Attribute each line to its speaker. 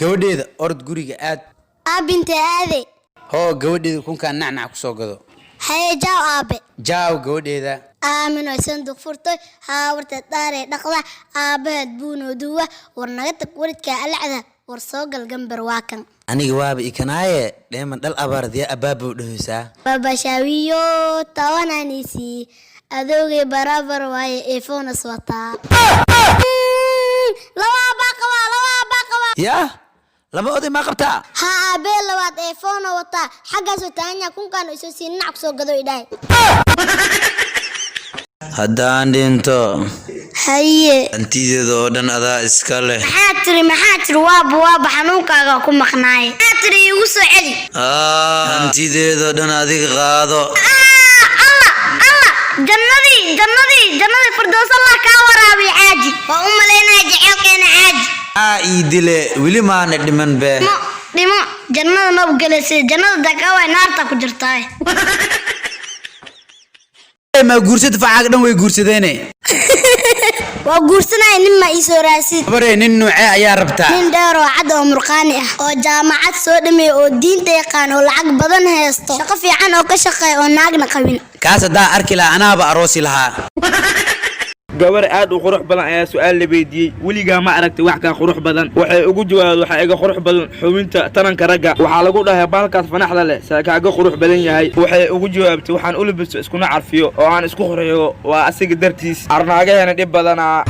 Speaker 1: gabadheeda orod guriga aad
Speaker 2: Abinte aade.
Speaker 1: hoo gabadheeda kunkaan nacnac ku soo gado
Speaker 2: Haye jaaw aabe.
Speaker 1: jaaw gabadheeda
Speaker 2: Aamin way sanduuq furtay hawarta daare dhaqda aabaheed buuno duwa war naga tag waridka alacda war soo gal gambar waa kan
Speaker 3: aniga waaba ikanaaye dheeman dhal abaardiya abaabuu dhahaysaa
Speaker 2: baba shaawiyo tawananisi adooge barabar waaye iPhone wata lawa baqwa
Speaker 3: yaa lama oday ma qabtaa
Speaker 2: ha aabe lawaad iPhone wata xagaas taanya kunkaan isu siinac soo gado idhay
Speaker 3: haddaan dhinto
Speaker 2: haye
Speaker 3: hantideeda oo dhan adaa iska leh
Speaker 2: maxaa tiri waaba xanuunkaaga ku maqnaay maxaa tiri igu soo celi
Speaker 3: hantideeda oo dhan adiga qaado
Speaker 2: jannadii firdaws Allah ka waraabi caaji waa u maleynaa jaceelkeena caaji
Speaker 3: ii dile weli maana dhiman be
Speaker 2: dhimo jannada ma galaysa jannada dagawa naarta ku jirtaa
Speaker 1: ma guursad facaaga dhan way guursadeene
Speaker 2: waa guursanay nin ma isoo raasid
Speaker 1: bare nin nuuce ayaa rabtaa
Speaker 2: nin dheer oo cad oo murqaani ah oo jaamacad soo dhamay oo diinta yaqaan oo lacag badan haysto shaqo fiican oo ka shaqeeyo oo naagna qabin
Speaker 1: kaas hadaa arki lahaa anaaba aroosi lahaa
Speaker 4: gabar aad u qurux badan ayaa su'aal la weydiiyay weligaa ma aragtay wax ka qurux badan waxay ugu jawaabtay waxa iga qurux badan xubinta taranka ragga waxa lagu dhahay baalkaas fanaxda leh saakaaga qurux badan yahay waxay ugu jawaabtay waxaan u labisto iskuna carfiyo oo aan isku xoreeyo waa asiga dartiis arnaagaheena dhib badanaa